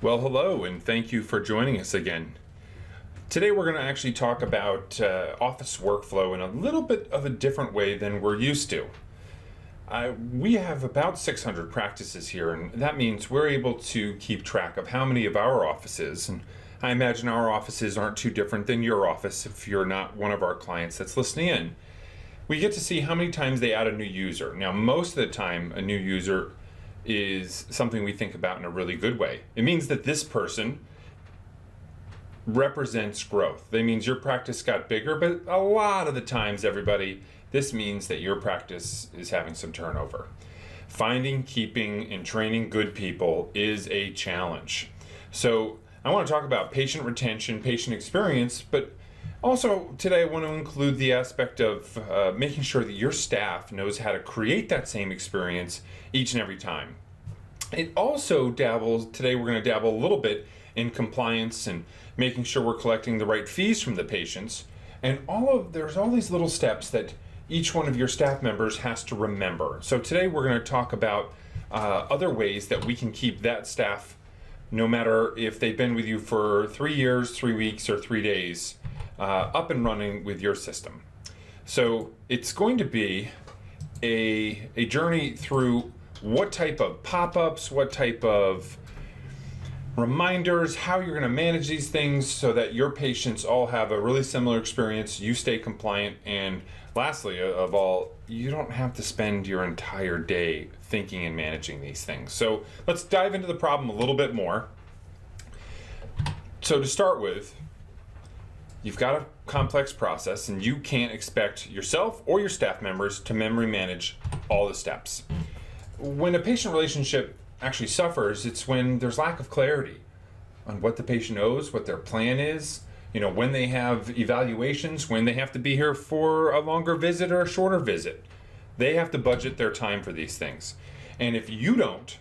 Well, hello, and thank you for joining us again. Today we're going to actually talk about office workflow in a little bit of a different way than we're used to. We have about 600 practices here, and that means we're able to keep track of how many of our offices, and I imagine our offices aren't too different than your office if you're not one of our clients that's listening in. We get to see how many times they add a new user. Now, most of the time, a new user is something we think about in a really good way. It means that this person represents growth. That means your practice got bigger, but a lot of the times, everybody, this means that your practice is having some turnover. Finding, keeping, and training good people is a challenge. So I want to talk about patient retention, patient experience, but also today I want to include the aspect of making sure that your staff knows how to create that same experience each and every time. It also today we're going to dabble a little bit in compliance and making sure we're collecting the right fees from the patients. And there's all these little steps that each one of your staff members has to remember. So today we're going to talk about other ways that we can keep that staff, no matter if they've been with you for 3 years, 3 weeks, or 3 days, up and running with your system. So it's going to be a journey through what type of pop-ups, what type of reminders, how you're going to manage these things so that your patients all have a really similar experience, you stay compliant, and lastly of all, you don't have to spend your entire day thinking and managing these things. So let's dive into the problem a little bit more. So to start with, you've got a complex process and you can't expect yourself or your staff members to memory manage all the steps. When a patient relationship actually suffers, it's when there's lack of clarity on what the patient knows, what their plan is, when they have evaluations, when they have to be here for a longer visit or a shorter visit. They have to budget their time for these things. And if you don't,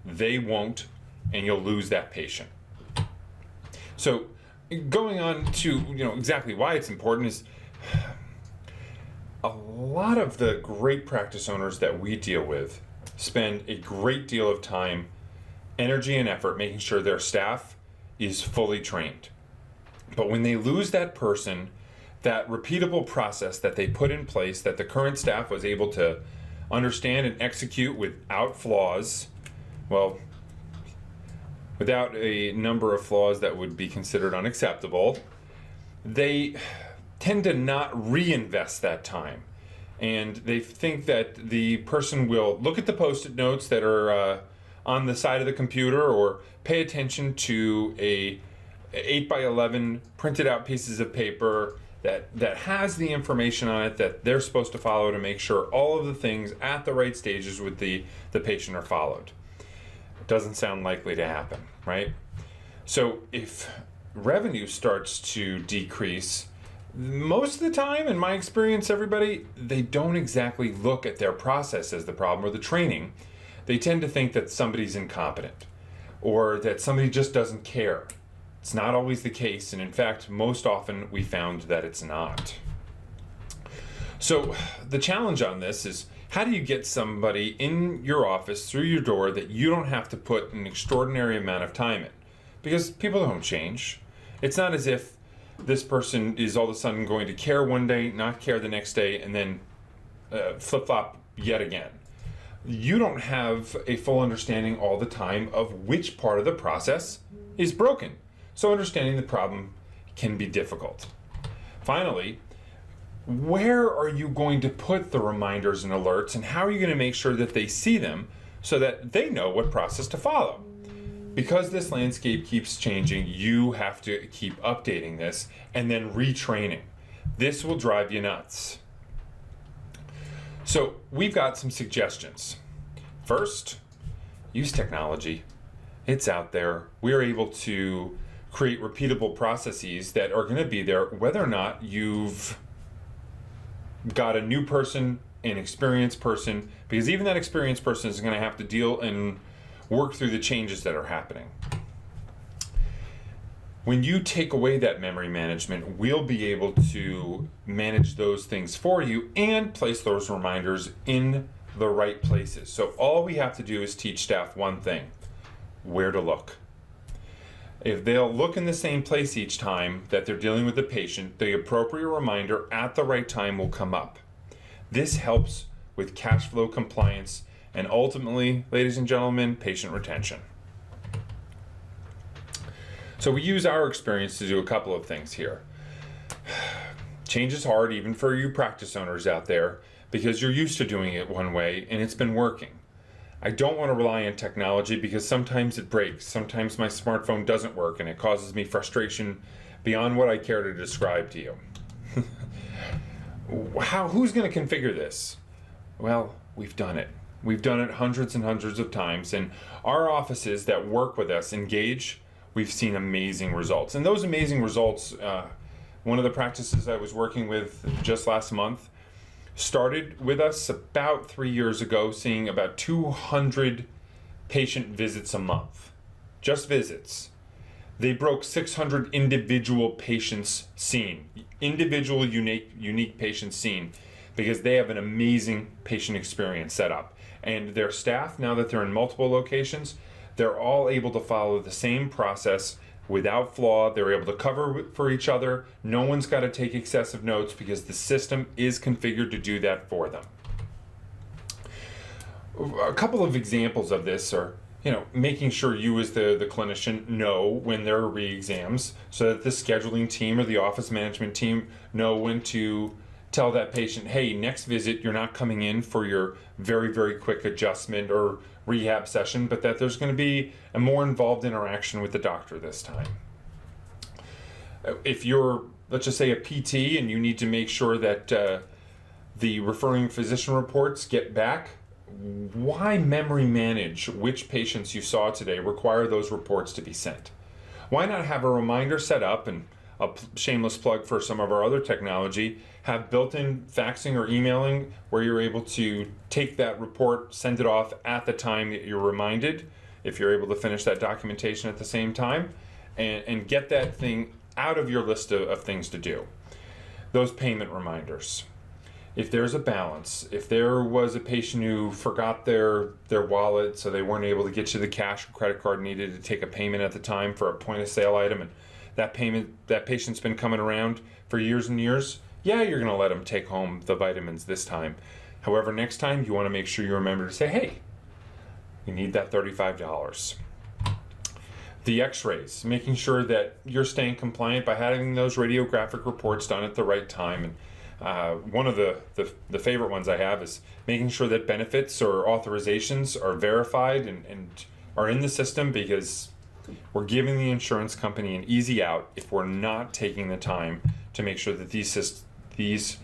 they won't, and you'll lose that patient. So going on to exactly why it's important is a lot of the great practice owners that we deal with spend a great deal of time, energy, and effort making sure their staff is fully trained. But when they lose that person, that repeatable process that they put in place that the current staff was able to understand and execute without flaws, without a number of flaws that would be considered unacceptable, they tend to not reinvest that time. And they think that the person will look at the Post-it notes that are on the side of the computer or pay attention to a 8x11 printed out pieces of paper that has the information on it that they're supposed to follow to make sure all of the things at the right stages with the patient are followed. Doesn't sound likely to happen, right? So if revenue starts to decrease, most of the time, in my experience, everybody, they don't exactly look at their process as the problem or the training. They tend to think that somebody's incompetent or that somebody just doesn't care. It's not always the case, and in fact, most often we found that it's not. So the challenge on this is, how do you get somebody in your office through your door that you don't have to put an extraordinary amount of time in? Because people don't change. It's not as if this person is all of a sudden going to care one day, not care the next day, and then flip-flop yet again. You don't have a full understanding all the time of which part of the process is broken. So understanding the problem can be difficult. Finally, where are you going to put the reminders and alerts, and how are you going to make sure that they see them so that they know what process to follow? Because this landscape keeps changing, you have to keep updating this and then retraining. This will drive you nuts. So we've got some suggestions. First, use technology. It's out there. We're able to create repeatable processes that are going to be there whether or not you've got a new person, an experienced person, because even that experienced person is going to have to deal and work through the changes that are happening. When you take away that memory management, we'll be able to manage those things for you and place those reminders in the right places. So all we have to do is teach staff one thing: where to look. If they'll look in the same place each time that they're dealing with the patient, the appropriate reminder at the right time will come up. This helps with cash flow compliance and ultimately, ladies and gentlemen, patient retention. So we use our experience to do a couple of things here. Change is hard even for you practice owners out there because you're used to doing it one way and it's been working. I don't want to rely on technology because sometimes it breaks. Sometimes my smartphone doesn't work and it causes me frustration beyond what I care to describe to you. Who's going to configure this? Well, we've done it. We've done it hundreds and hundreds of times, and our offices that work with us, engage, we've seen amazing results. And those amazing results, one of the practices I was working with just last month started with us about 3 years ago, seeing about 200 patient visits a month. Just visits. They broke 600 individual patients seen. Individual, unique patients seen, because they have an amazing patient experience set up. And their staff, now that they're in multiple locations, they're all able to follow the same process without flaw. They're able to cover for each other. No one's got to take excessive notes because the system is configured to do that for them. A couple of examples of this are, making sure you as the clinician know when there are re-exams so that the scheduling team or the office management team know when to tell that patient, hey, next visit you're not coming in for your very, very quick adjustment or rehab session, but that there's going to be a more involved interaction with the doctor this time. If you're, let's just say, a PT and you need to make sure that the referring physician reports get back, why memory manage which patients you saw today, require those reports to be sent? Why not have a reminder set up, and a shameless plug for some of our other technology, have built-in faxing or emailing where you're able to take that report, send it off at the time that you're reminded, if you're able to finish that documentation at the same time, and get that thing out of your list of things to do. Those payment reminders. If there's a balance, if there was a patient who forgot their wallet, so they weren't able to get you the cash or credit card needed to take a payment at the time for a point of sale item, and that patient's been coming around for years and years, yeah, you're going to let them take home the vitamins this time. However, next time you want to make sure you remember to say, hey, you need that $35. The x-rays, making sure that you're staying compliant by having those radiographic reports done at the right time. And one of the favorite ones I have is making sure that benefits or authorizations are verified and are in the system, because we're giving the insurance company an easy out if we're not taking the time to make sure that these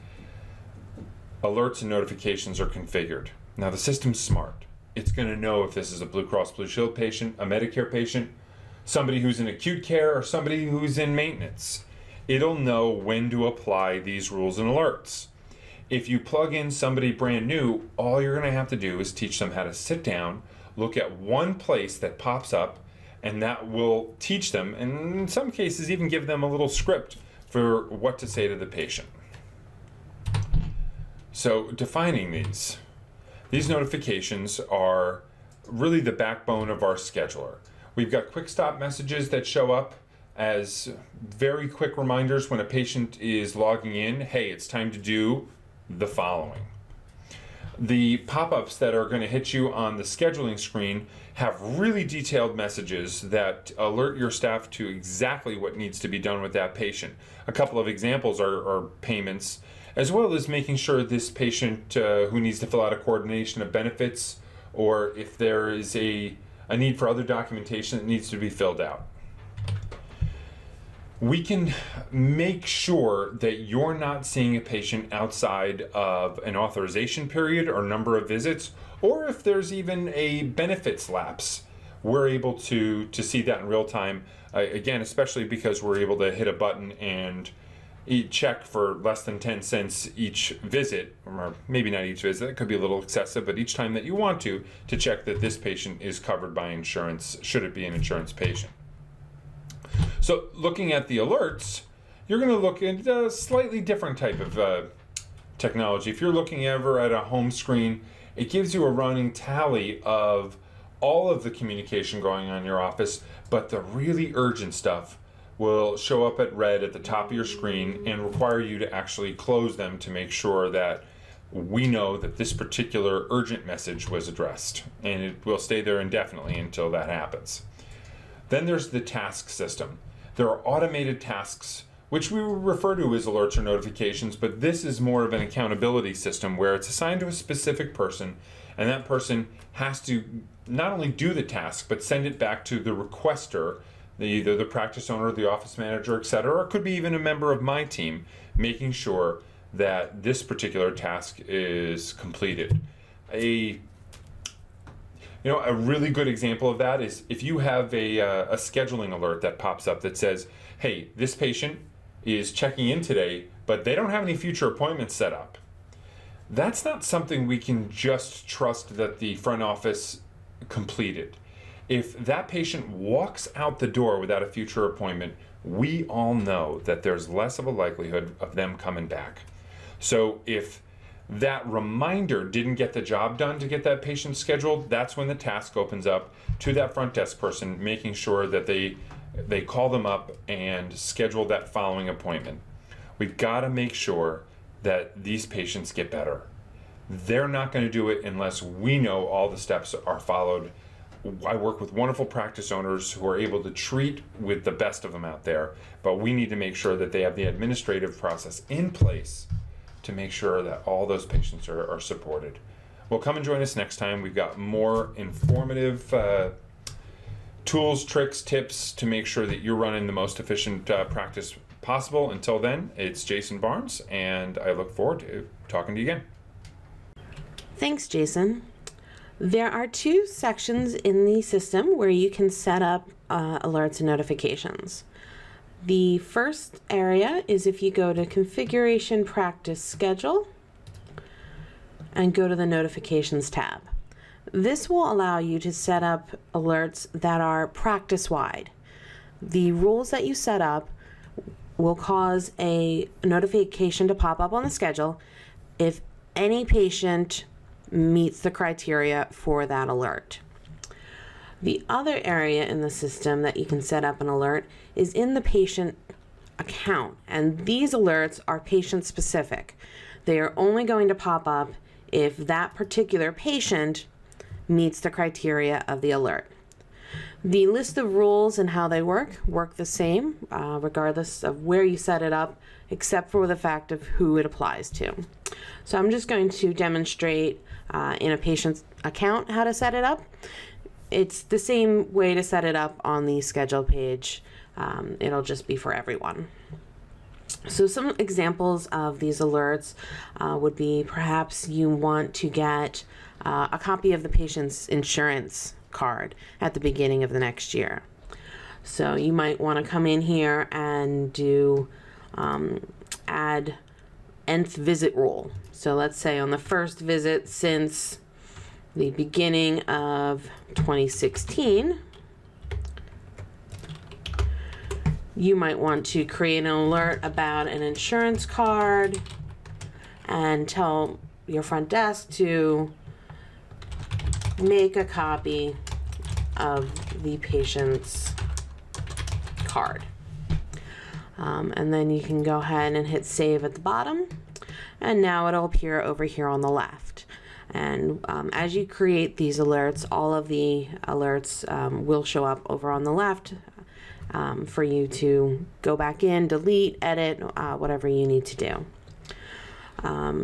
alerts and notifications are configured. Now, the system's smart. It's going to know if this is a Blue Cross Blue Shield patient, a Medicare patient, somebody who's in acute care, or somebody who's in maintenance. It'll know when to apply these rules and alerts. If you plug in somebody brand new, all you're going to have to do is teach them how to sit down, look at one place that pops up, and that will teach them, and in some cases even give them a little script for what to say to the patient. So defining these notifications are really the backbone of our scheduler. We've got quick stop messages that show up as very quick reminders when a patient is logging in, hey, it's time to do the following. The pop-ups that are going to hit you on the scheduling screen have really detailed messages that alert your staff to exactly what needs to be done with that patient. A couple of examples are payments, as well as making sure this patient who needs to fill out a coordination of benefits, or if there is a need for other documentation that needs to be filled out. We can make sure that you're not seeing a patient outside of an authorization period or number of visits, or if there's even a benefits lapse, we're able to see that in real time. Again, especially because we're able to hit a button and check for less than 10 cents each visit, or maybe not each visit, it could be a little excessive, but each time that you want to check that this patient is covered by insurance, should it be an insurance patient. So looking at the alerts, you're going to look at a slightly different type of technology. If you're looking ever at a home screen, it gives you a running tally of all of the communication going on in your office, but the really urgent stuff will show up at red at the top of your screen and require you to actually close them to make sure that we know that this particular urgent message was addressed, and it will stay there indefinitely until that happens. Then there's the task system. There are automated tasks, which we refer to as alerts or notifications, but this is more of an accountability system where it's assigned to a specific person, and that person has to not only do the task, but send it back to the requester, either the practice owner, the office manager, etc., or it could be even a member of my team, making sure that this particular task is completed. A really good example of that is if you have a scheduling alert that pops up that says, hey, this patient is checking in today, but they don't have any future appointments set up. That's not something we can just trust that the front office completed. If that patient walks out the door without a future appointment, we all know that there's less of a likelihood of them coming back. So if that reminder didn't get the job done to get that patient scheduled, that's when the task opens up to that front desk person, making sure that they call them up and schedule that following appointment. We've got to make sure that these patients get better. They're not going to do it unless we know all the steps are followed. I work with wonderful practice owners who are able to treat with the best of them out there, but we need to make sure that they have the administrative process in place to make sure that all those patients are supported. Well, come and join us next time. We've got more informative tools, tricks, tips to make sure that you're running the most efficient practice possible. Until then, it's Jason Barnes, and I look forward to talking to you again. Thanks, Jason. There are two sections in the system where you can set up alerts and notifications. The first area is if you go to Configuration Practice Schedule and go to the Notifications tab. This will allow you to set up alerts that are practice-wide. The rules that you set up will cause a notification to pop up on the schedule if any patient meets the criteria for that alert. The other area in the system that you can set up an alert is in the patient account, and these alerts are patient specific. They are only going to pop up if that particular patient meets the criteria of the alert. The list of rules and how they work the same regardless of where you set it up, except for the fact of who it applies to. So I'm just going to demonstrate in a patient's account how to set it up. It's the same way to set it up on the schedule page. It'll just be for everyone. So some examples of these alerts would be perhaps you want to get a copy of the patient's insurance card at the beginning of the next year. So you might want to come in here and do add nth visit rule. So let's say on the first visit since the beginning of 2016, you might want to create an alert about an insurance card and tell your front desk to make a copy of the patient's card. And then you can go ahead and hit save at the bottom, and now it'll appear over here on the left. And as you create these alerts, all of the alerts will show up over on the left for you to go back in, delete, edit, whatever you need to do.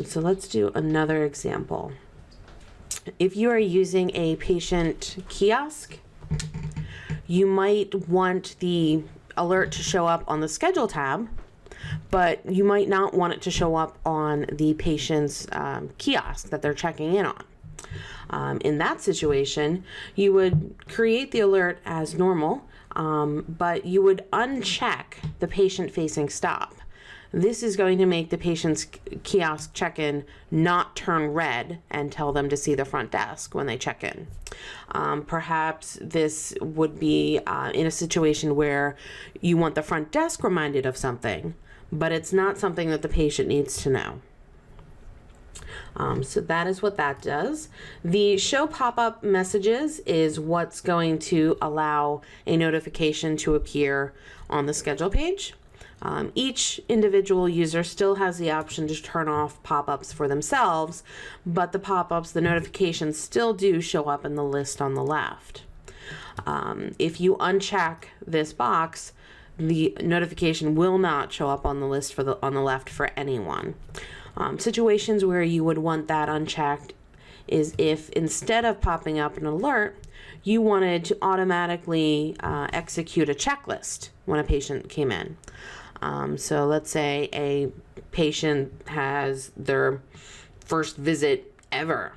So let's do another example. If you are using a patient kiosk, you might want the alert to show up on the schedule tab, but you might not want it to show up on the patient's kiosk that they're checking in on. In that situation, you would create the alert as normal, but you would uncheck the patient-facing stop. This is going to make the patient's kiosk check-in not turn red and tell them to see the front desk when they check in. Perhaps this would be in a situation where you want the front desk reminded of something, but it's not something that the patient needs to know. So that is what that does. The show pop-up messages is what's going to allow a notification to appear on the schedule page. Each individual user still has the option to turn off pop-ups for themselves, but the pop-ups, the notifications still do show up in the list on the left. If you uncheck this box, the notification will not show up on the list on the left for anyone. Situations where you would want that unchecked is if instead of popping up an alert, you wanted to automatically execute a checklist when a patient came in. So let's say a patient has their first visit ever.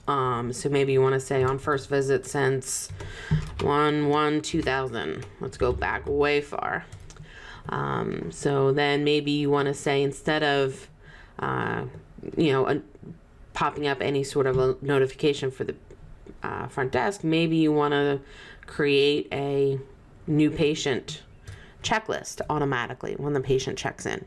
So maybe you want to say on first visit since 1/1/2000. Let's go back way far. So then maybe you want to say instead of, popping up any sort of a notification for the front desk, maybe you want to create a new patient checklist automatically when the patient checks in.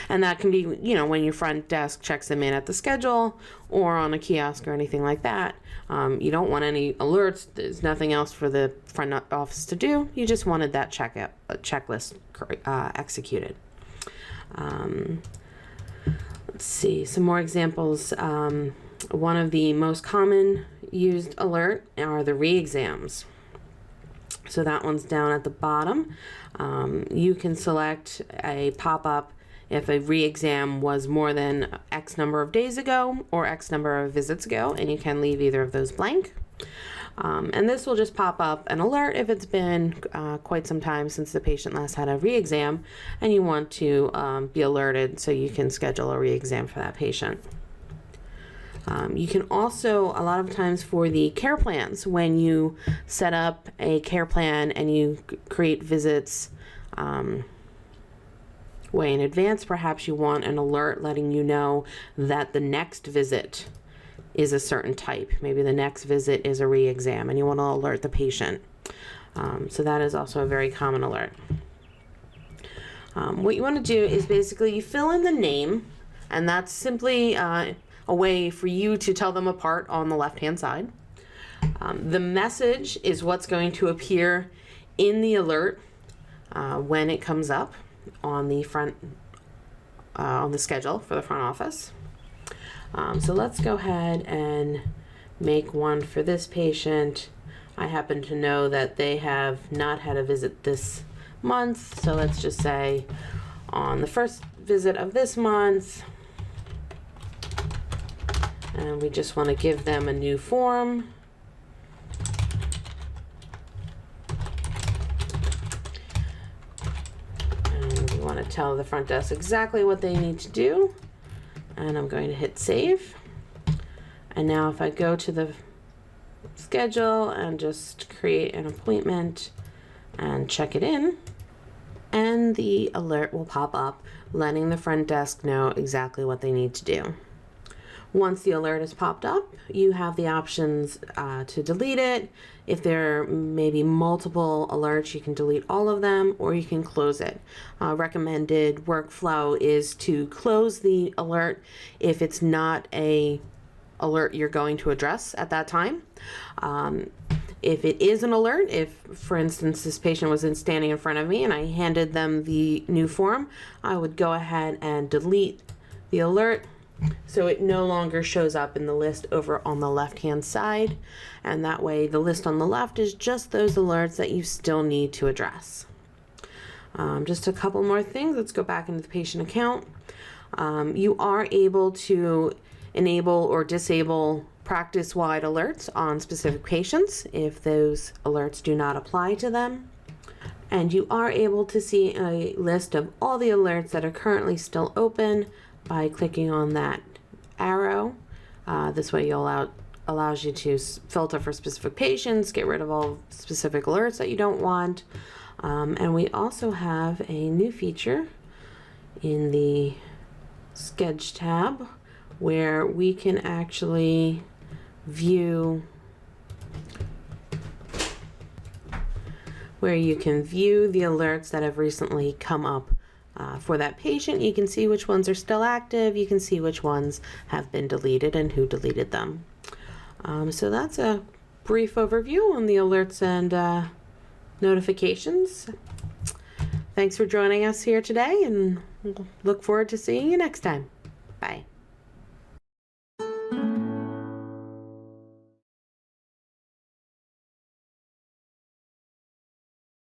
And that can be, when your front desk checks them in at the schedule or on a kiosk or anything like that. You don't want any alerts. There's nothing else for the front office to do. You just wanted that checklist executed. Let's see, some more examples. One of the most common used alert are the re-exams. So that one's down at the bottom. You can select a pop-up if a re-exam was more than X number of days ago or X number of visits ago, and you can leave either of those blank. And this will just pop up an alert if it's been quite some time since the patient last had a re-exam and you want to be alerted so you can schedule a re-exam for that patient. You can also, a lot of times for the care plans, when you set up a care plan and you create visits way in advance, perhaps you want an alert letting you know that the next visit is a certain type. Maybe the next visit is a re-exam and you want to alert the patient. So that is also a very common alert. What you want to do is basically you fill in the name, and that's simply a way for you to tell them apart on the left-hand side. The message is what's going to appear in the alert when it comes up on the front, on the schedule for the front office. So let's go ahead and make one for this patient. I happen to know that they have not had a visit this month, so let's just say on the first visit of this month, and we just want to give them a new form. And we want to tell the front desk exactly what they need to do. And I'm going to hit save. And now if I go to the schedule and just create an appointment and check it in, and the alert will pop up letting the front desk know exactly what they need to do. Once the alert is popped up, you have the options to delete it. If there may be multiple alerts, you can delete all of them or you can close it. Recommended workflow is to close the alert if it's not a alert you're going to address at that time. If it is an alert, if, for instance, this patient was standing in front of me and I handed them the new form, I would go ahead and delete the alert so it no longer shows up in the list over on the left-hand side. And that way the list on the left is just those alerts that you still need to address. Just a couple more things. Let's go back into the patient account. You are able to enable or disable practice-wide alerts on specific patients if those alerts do not apply to them. And you are able to see a list of all the alerts that are currently still open by clicking on that arrow. This way allows you to filter for specific patients, get rid of all specific alerts that you don't want. And we also have a new feature in the Schedule tab where we can actually view, where you can view the alerts that have recently come up for that patient. You can see which ones are still active. You can see which ones have been deleted and who deleted them. So that's a brief overview on the alerts and notifications. Thanks for joining us here today, and look forward to seeing you next time. Bye.